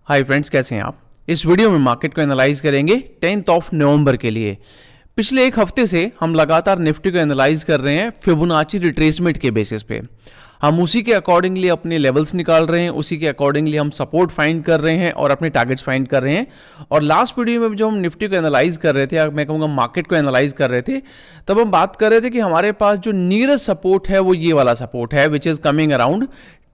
Hi friends, कैसे हैं आप। इस वीडियो में मार्केट को एनालाइज करेंगे 10 नवंबर के लिए। पिछले एक हफ्ते से हम लगातार निफ्टी को एनालाइज कर रहे हैं फिबोनाची रिट्रेसमेंट के बेसिस पे। हम उसी के अकॉर्डिंगली अपने लेवल्स निकाल रहे हैं, उसी के अकॉर्डिंगली हम सपोर्ट फाइंड कर रहे हैं और अपने टारगेट्स फाइंड कर रहे हैं। और लास्ट वीडियो में जो हम निफ्टी को एनालाइज कर रहे थे, मैं कहूँगा मार्केट को एनालाइज कर रहे थे, तब हम बात कर रहे थे कि हमारे पास जो नियरेस्ट सपोर्ट है वो ये वाला सपोर्ट है, विच इज कमिंग अराउंड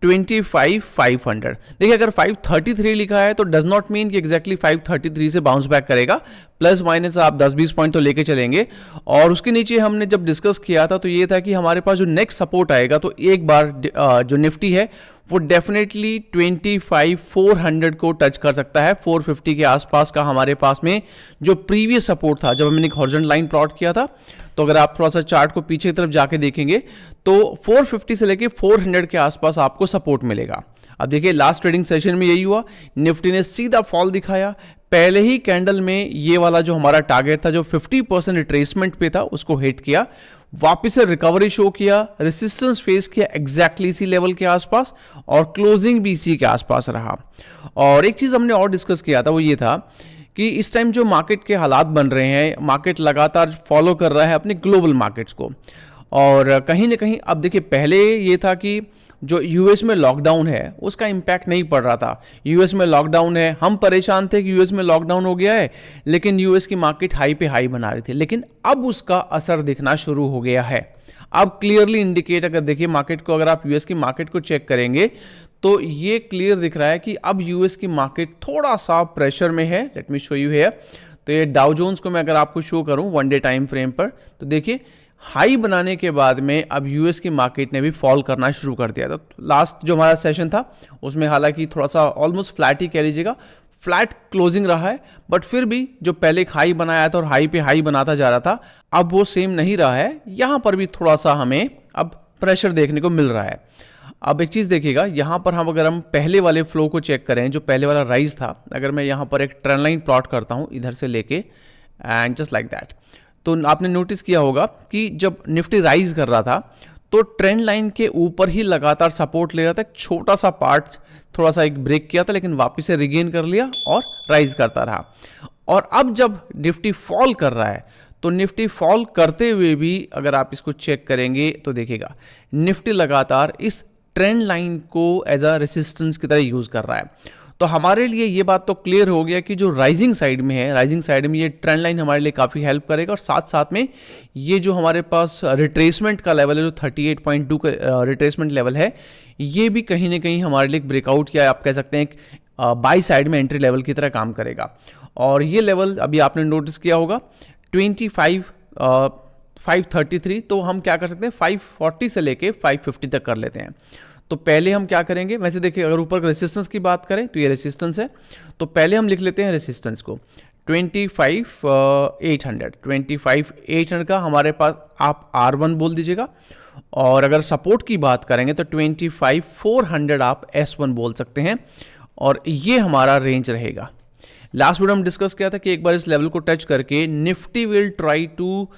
25,500। देखिए, अगर 533 लिखा है तो डज नॉट मीन कि एग्जैक्टली 533 से बाउंस बैक करेगा। प्लस माइनस आप 10-20 पॉइंट तो लेके चलेंगे। और उसके नीचे हमने जब डिस्कस किया था तो ये था कि हमारे पास जो नेक्स्ट सपोर्ट आएगा तो एक बार जो निफ्टी है वो डेफिनेटली 25,400 को टच कर सकता है। 450 के आसपास का हमारे पास में जो प्रीवियस सपोर्ट था, जब हमने एक हॉरिजॉन्टल लाइन प्लॉट किया था, तो अगर आप थोड़ा सा चार्ट को पीछे की तरफ जाके देखेंगे तो 450 से लेके 400 के आसपास आपको सपोर्ट मिलेगा। अब देखिए, लास्ट ट्रेडिंग सेशन में यही हुआ, निफ्टी ने सीधा फॉल दिखाया। पहले ही कैंडल में ये वाला जो हमारा टारगेट था, जो 50% रिट्रेसमेंट पे था, उसको हिट किया, वापस से रिकवरी शो किया, रेसिस्टेंस फेस किया एग्जैक्टली इसी लेवल के आसपास, और क्लोजिंग भी इसी के आसपास रहा। और एक चीज हमने और डिस्कस किया था, वो ये था कि इस टाइम जो मार्केट के हालात बन रहे हैं, मार्केट लगातार फॉलो कर रहा है अपने ग्लोबल मार्केट्स को। और कहीं ना कहीं अब देखिए, पहले ये था कि जो यूएस में लॉकडाउन है उसका इम्पैक्ट नहीं पड़ रहा था। यूएस में लॉकडाउन है, हम परेशान थे कि यूएस में लॉकडाउन हो गया है, लेकिन यूएस की मार्केट हाई पे हाई बना रही थी। लेकिन अब उसका असर दिखना शुरू हो गया है। अब क्लियरली इंडिकेट, अगर देखिए मार्केट को, अगर आप यूएस की मार्केट को चेक करेंगे तो ये क्लियर दिख रहा है कि अब यूएस की मार्केट थोड़ा सा प्रेशर में है। Let me show you here. तो ये डाउ जोन्स को मैं अगर आपको शो करूं 1 डे टाइम फ्रेम पर, तो देखिए हाई बनाने के बाद में अब यूएस की मार्केट ने भी फॉल करना शुरू कर दिया। तो लास्ट जो हमारा सेशन था उसमें हालांकि थोड़ा सा ऑलमोस्ट फ्लैट ही कह लीजिएगा, फ्लैट क्लोजिंग रहा है, बट फिर भी जो पहले एक हाई बनाया था और हाई पे हाई बनाता जा रहा था, अब वो सेम नहीं रहा है। यहां पर भी थोड़ा सा हमें अब प्रेशर देखने को मिल रहा है। अब एक चीज देखिएगा, यहां पर अगर हम पहले वाले फ्लो को चेक करें, जो पहले वाला राइज था, अगर मैं यहां पर एक ट्रेंड लाइन प्लॉट करता हूं इधर से लेके एंड जस्ट लाइक दैट, तो आपने नोटिस किया होगा कि जब निफ्टी राइज कर रहा था तो ट्रेंड लाइन के ऊपर ही लगातार सपोर्ट ले रहा था। एक छोटा सा पार्ट थोड़ा सा एक ब्रेक किया था, लेकिन वापस से रिगेन कर लिया और राइज करता रहा। और अब जब निफ्टी फॉल कर रहा है तो निफ्टी फॉल करते हुए भी अगर आप इसको चेक करेंगे तो देखिएगा, निफ्टी लगातार इस ट्रेंड लाइन को एज अ रेसिस्टेंस की तरह यूज कर रहा है। तो हमारे लिए ये बात तो क्लियर हो गया कि जो राइजिंग साइड में है, राइजिंग साइड में ये ट्रेंड लाइन हमारे लिए काफ़ी हेल्प करेगा। और साथ साथ में ये जो हमारे पास रिट्रेसमेंट का लेवल है, जो 38.2 का रिट्रेसमेंट लेवल है, ये भी कहीं ना कहीं हमारे लिए एक ब्रेकआउट, या आप कह सकते हैं एक बाई साइड में एंट्री लेवल की तरह काम करेगा। और ये लेवल अभी आपने नोटिस किया होगा 533, तो हम क्या कर सकते हैं 540 से लेके 550 तक कर लेते हैं। तो पहले हम क्या करेंगे, वैसे देखिए अगर ऊपर रेसिस्टेंस की बात करें तो ये रेसिस्टेंस है, तो पहले हम लिख लेते हैं रेसिस्टेंस को 25,800 का हमारे पास आप R1 बोल दीजिएगा। और अगर सपोर्ट की बात करेंगे तो 25,400 आप S1 बोल सकते हैं, और ये हमारा रेंज रहेगा। लास्ट वीडियो हम डिस्कस किया था कि एक बार इस लेवल को टच करके Nifty will try to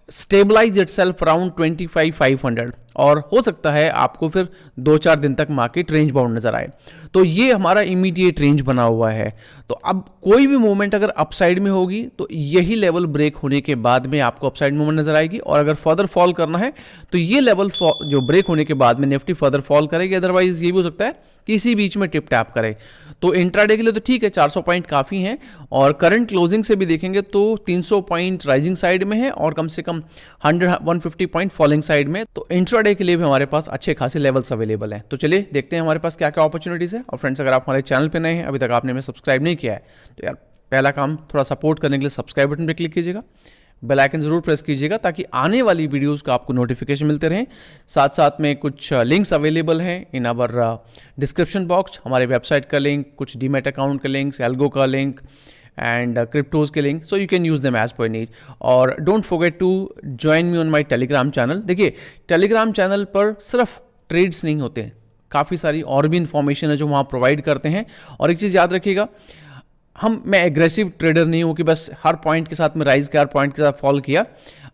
stabilise itself around 25,500, और हो सकता है आपको फिर 2-4 दिन तक मार्केट रेंज बाउंड नजर आए। तो ये हमारा इमीडिएट रेंज बना हुआ है। तो अब कोई भी मूवमेंट अगर अपसाइड में होगी तो यही लेवल ब्रेक होने के बाद में आपको अपसाइड मूवमेंट नजर आएगी, और अगर फर्दर फॉल करना है तो ये लेवल जो ब्रेक होने के बाद में निफ्टी फर्दर फॉल करेगी। अदरवाइज ये भी हो सकता है कि इसी बीच में टिप टैप करे। तो इंट्राडे के लिए तो ठीक है, 400 पॉइंट काफ़ी हैं, और करंट क्लोजिंग से भी देखेंगे तो 300 पॉइंट राइजिंग साइड में है और कम से कम 150 पॉइंट फॉलिंग साइड में। तो इंट्राडे के लिए भी हमारे पास अच्छे खासे लेवल्स अवेलेबल हैं। तो चलिए देखते हैं हमारे पास क्या क्या अपॉर्चुनिटीज़ है। और फ्रेंड्स, अगर आप हमारे चैनल पे नए हैं, अभी तक आपने हमें सब्सक्राइब नहीं किया है, तो यार पहला काम, थोड़ा सपोर्ट करने के लिए सब्सक्राइब बटन पर क्लिक कीजिएगा, बेल आइकन जरूर प्रेस कीजिएगा ताकि आने वाली वीडियोस का आपको नोटिफिकेशन मिलते रहें। साथ साथ में कुछ लिंक्स अवेलेबल हैं इन आवर डिस्क्रिप्शन बॉक्स, हमारे वेबसाइट का लिंक, कुछ डीमैट अकाउंट का लिंक्स, एल्गो का लिंक एंड क्रिप्टोज के link, so you can use them as per need. और don't forget to join me on my Telegram channel. देखिए, Telegram channel पर सिर्फ ट्रेड्स नहीं होते हैं, काफ़ी सारी और भी इंफॉर्मेशन है जो वहाँ प्रोवाइड करते हैं। और एक चीज़ याद रखिएगा, मैं एग्रेसिव ट्रेडर नहीं हूँ कि बस हर पॉइंट के साथ में राइज किया, हर पॉइंट के साथ फॉल किया।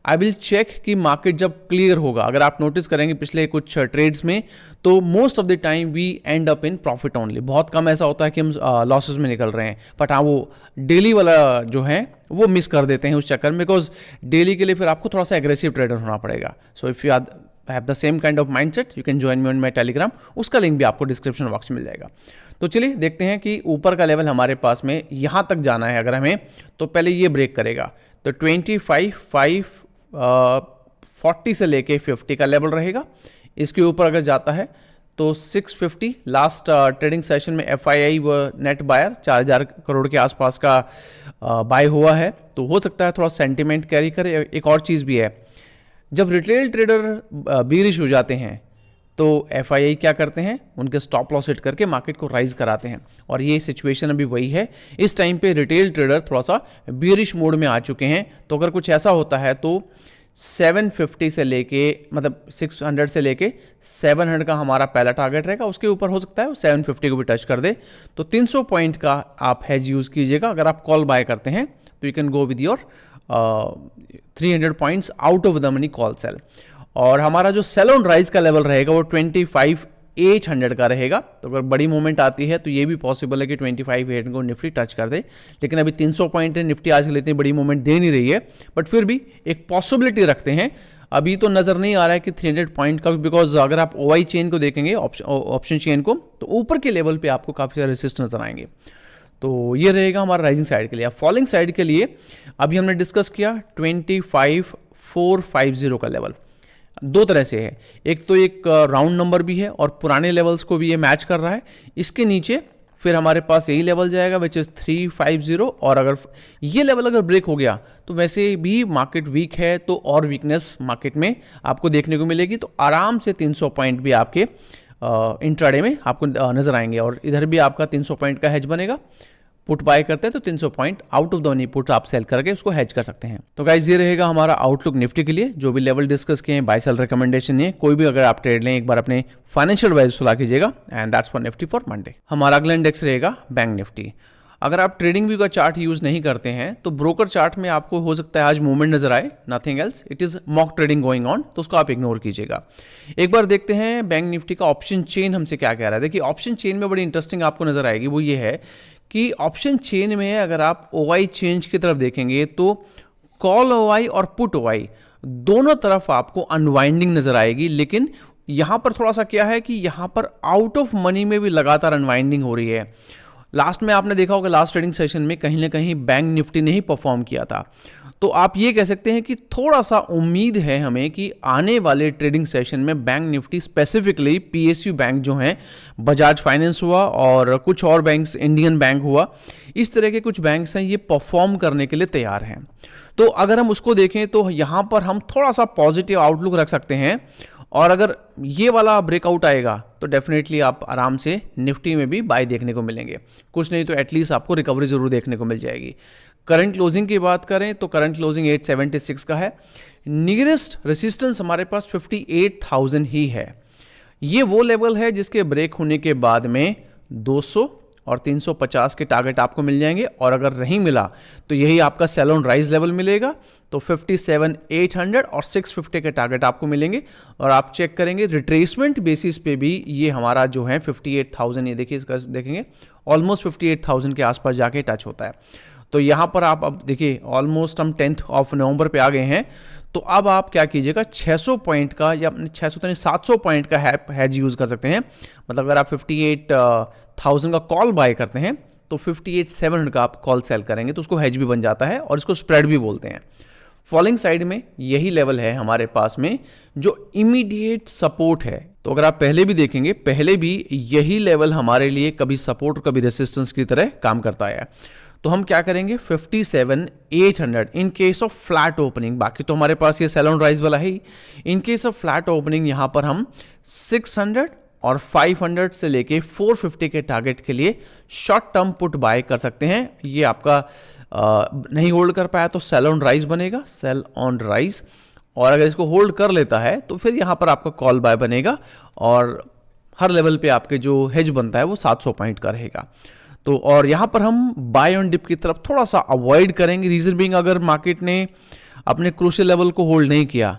आई विल चेक कि मार्केट जब क्लियर होगा। अगर आप नोटिस करेंगे पिछले कुछ ट्रेड्स में तो most of the time we end up in profit only. बहुत कम ऐसा होता है कि हम लॉसेस में निकल रहे हैं, बट हाँ वो डेली वाला जो है वो मिस कर देते हैं उस चक्कर में, बिकॉज डेली के लिए फिर आपको थोड़ा सा एग्रेसिव ट्रेडर होना पड़ेगा। So if you have the same kind of mindset you can join me on my Telegram, उसका लिंक भी आपको डिस्क्रिप्शन बॉक्स में मिल जाएगा। तो चलिए देखते हैं कि ऊपर का लेवल हमारे पास में यहाँ तक जाना है अगर हमें, तो पहले ये ब्रेक करेगा तो 25,540 से लेके 50 का लेवल रहेगा। इसके ऊपर अगर जाता है तो 650 लास्ट ट्रेडिंग सेशन में FII व नेट बायर 4000 करोड़ के आसपास का बाय हुआ है, तो हो सकता है थोड़ा सेंटिमेंट कैरी करे। एक और चीज़ भी है, जब रिटेल ट्रेडर बीरिश हो जाते हैं तो FII क्या करते हैं, उनके स्टॉप लॉस हिट करके मार्केट को राइज कराते हैं, और ये सिचुएशन अभी वही है। इस टाइम पे रिटेल ट्रेडर थोड़ा सा बीरिश मोड में आ चुके हैं। तो अगर कुछ ऐसा होता है तो 750 से लेके मतलब 600 से लेके 700 का हमारा पहला टारगेट रहेगा। उसके ऊपर हो सकता है 750 को भी टच कर दे, तो 300 पॉइंट का आप हेज यूज़ कीजिएगा। अगर आप कॉल बाय करते हैं तो you can go with your 300 points out of the money call sell. और हमारा जो सेल ऑन राइज का लेवल रहेगा वो 25,800 का रहेगा। तो अगर बड़ी मूवमेंट आती है तो ये भी पॉसिबल है कि 25,800 को निफ्टी टच कर दे, लेकिन अभी 300 पॉइंट है, निफ्टी आजकल इतनी बड़ी मूवमेंट दे नहीं रही है, बट फिर भी एक पॉसिबिलिटी रखते हैं। अभी तो नज़र नहीं आ रहा है कि 300 पॉइंट का, बिकॉज अगर आप OI चेन को देखेंगे, ऑप्शन चेन को, तो ऊपर के लेवल पे आपको काफ़ी सारे रेसिस्ट नजर आएंगे। तो ये रहेगा हमारा राइजिंग साइड के लिए। फॉलिंग साइड के लिए अभी हमने डिस्कस किया 25,450 का लेवल दो तरह से है। एक तो एक राउंड नंबर भी है और पुराने लेवल्स को भी ये मैच कर रहा है। इसके नीचे फिर हमारे पास यही लेवल जाएगा विच इज़ 350, और अगर ये लेवल अगर ब्रेक हो गया तो वैसे भी मार्केट वीक है, तो और वीकनेस मार्केट में आपको देखने को मिलेगी। तो आराम से 300 पॉइंट भी आपके इंट्राडे में आपको नजर आएंगे, और इधर भी आपका 300 पॉइंट का हेज बनेगा। पुट बाय करते हैं तो 300 point out of the money put आप सेल करके उसको हेज कर सकते हैं। तो गाइज ये रहेगा हमारा आउटलुक निफ्टी के लिए। जो भी लेवल डिस्कस किए हैं बाय सेल रिकमेंडेशन नहीं है, कोई भी अगर आप ट्रेड लें एक बार अपने फाइनेंशियल एडवाइजर से सलाह कीजिएगा। And that's for Nifty for Monday. हमारा अगला इंडेक्स रहेगा बैंक निफ्टी। अगर आप ट्रेडिंग व्यू का चार्ट यूज नहीं करते हैं तो ब्रोकर चार्ट में आपको हो सकता है आज मूवमेंट नजर आए, nothing else, it is mock trading going on, तो उसको आप इग्नोर कीजिएगा। एक बार देखते हैं बैंक निफ्टी का ऑप्शन चेन हमसे क्या कह रहा है। देखिए ऑप्शन चेन में बड़ी इंटरेस्टिंग आपको नजर आएगी, वो ये है कि ऑप्शन चेन में अगर आप OI चेंज की तरफ देखेंगे तो कॉल OI और पुट OI दोनों तरफ आपको अनवाइंडिंग नजर आएगी। लेकिन यहां पर थोड़ा सा क्या है कि यहां पर आउट ऑफ मनी में भी लगातार अनवाइंडिंग हो रही है। लास्ट में आपने देखा होगा लास्ट ट्रेडिंग सेशन में कहीं ना कहीं बैंक निफ्टी ने ही परफॉर्म किया था। तो आप ये कह सकते हैं कि थोड़ा सा उम्मीद है हमें कि आने वाले ट्रेडिंग सेशन में bank Nifty specifically PSU bank जो हैं, बजाज फाइनेंस हुआ और कुछ और बैंक्स, इंडियन बैंक हुआ, इस तरह के कुछ बैंक्स हैं, ये परफॉर्म करने के लिए तैयार हैं। तो अगर हम उसको देखें तो यहाँ पर हम थोड़ा सा पॉजिटिव आउटलुक रख सकते हैं, और अगर ये वाला ब्रेकआउट आएगा तो डेफिनेटली आप आराम से निफ्टी में भी बाय देखने को मिलेंगे। कुछ नहीं तो एटलीस्ट आपको रिकवरी जरूर देखने को मिल जाएगी। करंट क्लोजिंग की बात करें तो करंट क्लोजिंग 876 का है। नियरेस्ट रेसिस्टेंस हमारे पास 58,000 ही है। ये वो लेवल है जिसके ब्रेक होने के बाद में 200 और 350 के टारगेट आपको मिल जाएंगे, और अगर नहीं मिला तो यही आपका सेल ऑन राइज लेवल मिलेगा। तो 57,800 और 650 के टारगेट आपको मिलेंगे, और आप चेक करेंगे रिट्रेसमेंट बेसिस पे भी ये हमारा जो है 58,000, ये देखिए इसका देखेंगे ऑलमोस्ट 58,000 के आसपास जाके टच होता है। तो यहाँ पर आप अब देखिए ऑलमोस्ट हम 10 नवंबर पे आ गए हैं। तो अब आप क्या कीजिएगा, 600 पॉइंट का या 600 तो नहीं 700 पॉइंट का हैज यूज कर सकते हैं। मतलब अगर आप 58,000 का कॉल बाय करते हैं तो 58,700 का आप कॉल सेल करेंगे तो उसको हैज भी बन जाता है, और इसको स्प्रेड भी बोलते हैं। फॉलिंग साइड में यही लेवल है हमारे पास में जो इमीडिएट सपोर्ट है। तो अगर आप पहले भी देखेंगे, पहले भी यही लेवल हमारे लिए कभी सपोर्ट कभी रेसिस्टेंस की तरह काम करता है। तो हम क्या करेंगे 57,800 in case of flat opening. बाकी तो हमारे पास ये सेल ऑन राइज वाला है। In case of flat opening यहां पर हम 600 और 500 से लेके 450 के टारगेट के लिए शॉर्ट टर्म पुट बाय कर सकते हैं। ये आपका नहीं होल्ड कर पाया तो सेल ऑन राइज बनेगा, सेल ऑन राइज, और अगर इसको होल्ड कर लेता है तो फिर यहां पर आपका कॉल बाय बनेगा, और हर लेवल पे आपके जो हेज बनता है वो 700 पॉइंट का रहेगा। तो और यहां पर हम बाय ऑन डिप की तरफ थोड़ा सा अवॉइड करेंगे। रीजन बीइंग अगर मार्केट ने अपने क्रूशियल लेवल को होल्ड नहीं किया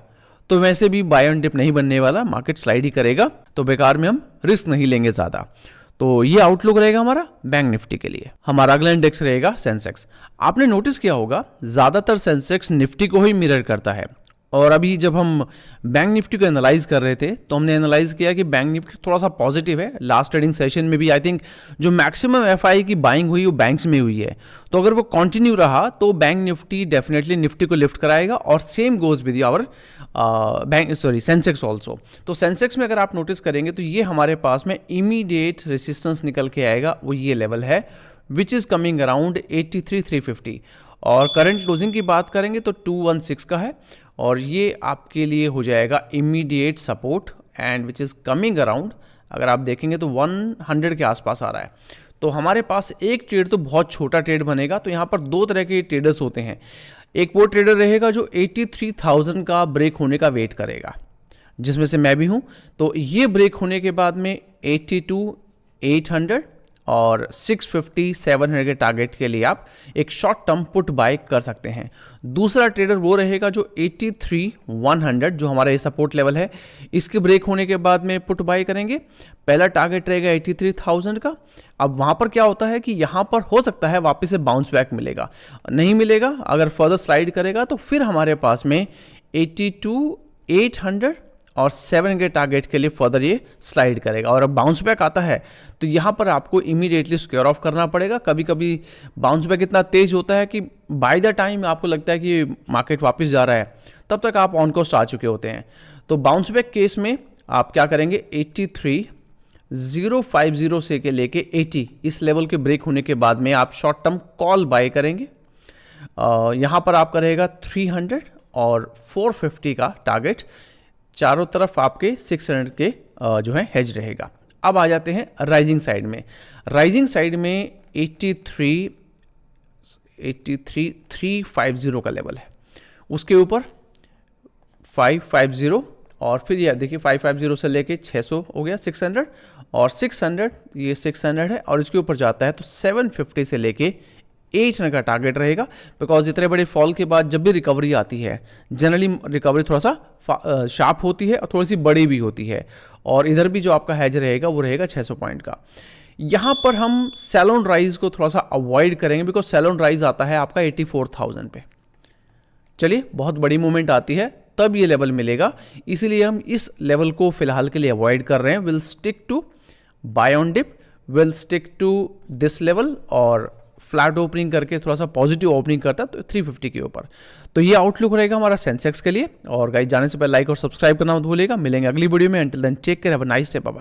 तो वैसे भी बाय ऑन डिप नहीं बनने वाला, मार्केट स्लाइड ही करेगा, तो बेकार में हम रिस्क नहीं लेंगे ज़्यादा। तो ये आउटलुक रहेगा हमारा बैंक निफ्टी के लिए। हमारा अगला इंडेक्स रहेगा सेंसेक्स। आपने नोटिस किया होगा ज़्यादातर सेंसेक्स निफ्टी को ही मिरर करता है, और अभी जब हम बैंक निफ्टी को एनालाइज कर रहे थे तो हमने एनालाइज किया कि बैंक निफ्टी थोड़ा सा पॉजिटिव है। लास्ट ट्रेडिंग सेशन में भी आई थिंक जो मैक्सिमम एफआई की बाइंग हुई वो बैंक्स में हुई है, तो अगर वो कंटिन्यू रहा तो बैंक निफ्टी डेफिनेटली निफ्टी को लिफ्ट कराएगा, और same goes with our Sensex also. तो सेंसेक्स में अगर आप नोटिस करेंगे तो ये हमारे पास में इमीडिएट रेसिस्टेंस निकल के आएगा, वो ये लेवल है विच इज़ कमिंग अराउंड 83,350, और करंट क्लोजिंग की बात करेंगे तो 216 का है, और ये आपके लिए हो जाएगा immediate support and which is coming around, अगर आप देखेंगे तो 100 के आसपास आ रहा है। तो हमारे पास एक ट्रेड तो बहुत छोटा ट्रेड बनेगा। तो यहाँ पर दो तरह के ट्रेडर्स होते हैं। एक वो ट्रेडर रहेगा जो 83,000 का ब्रेक होने का वेट करेगा, जिसमें से मैं भी हूँ। तो ये ब्रेक होने के बाद में 82,800 और 650-700 के टारगेट के लिए आप एक शॉर्ट टर्म पुट बाय कर सकते हैं। दूसरा ट्रेडर वो रहेगा जो 83,100 जो हमारा ये सपोर्ट लेवल है, इसके ब्रेक होने के बाद में पुट बाय करेंगे। पहला टारगेट रहेगा 83,000 का। अब वहाँ पर क्या होता है कि यहाँ पर हो सकता है वापस से बाउंस बैक मिलेगा, नहीं मिलेगा, अगर फर्दर स्लाइड करेगा तो फिर हमारे पास में 82,800 और 7 के टारगेट के लिए फर्दर ये स्लाइड करेगा। और अब बाउंस बैक आता है तो यहाँ पर आपको इमीडिएटली स्क्वेयर ऑफ करना पड़ेगा। कभी कभी बाउंस बैक इतना तेज होता है कि बाय द टाइम आपको लगता है कि मार्केट वापस जा रहा है तब तक आप ऑन कॉस्ट आ चुके होते हैं। तो बाउंस बैक केस में आप क्या करेंगे, 83,050 से के लेके 80 इस लेवल के ब्रेक होने के बाद में आप शॉर्ट टर्म कॉल बाय करेंगे। यहाँ पर आपका रहेगा 300 और 450 का टारगेट, चारों तरफ आपके 600 के जो है हेज रहेगा। अब आ जाते हैं राइजिंग साइड में। राइजिंग साइड में 83,350 का लेवल है, उसके ऊपर 550 और फिर ये देखिए 550 से लेके 600 हो गया 600, और 600 ये 600 है, और इसके ऊपर जाता है तो 750 से लेके 800 का टारगेट रहेगा। बिकॉज इतने बड़े फॉल के बाद जब भी रिकवरी आती है जनरली रिकवरी थोड़ा सा शार्प होती है और थोड़ी सी बड़ी भी होती है, और इधर भी जो आपका हैज रहेगा वो रहेगा 600 पॉइंट का। यहाँ पर हम सेलोन राइज को थोड़ा सा अवॉइड करेंगे, बिकॉज सेलोन राइज आता है आपका 84,000 पे। चलिए, बहुत बड़ी मूवमेंट आती है तब ये लेवल मिलेगा, इसीलिए हम इस लेवल को फिलहाल के लिए अवॉइड कर रहे हैं। Will stick to buy on dip, will stick to this level, और फ्लैट ओपनिंग करके थोड़ा सा पॉजिटिव ओपनिंग करता है तो 350 के ऊपर। तो ये आउटलुक रहेगा हमारा सेंसेक्स के लिए। और गाइस, जाने से पहले लाइक और सब्सक्राइब करना मत भूलिएगा। मिलेंगे अगली वीडियो में। Until then take care, have a nice day, bye bye.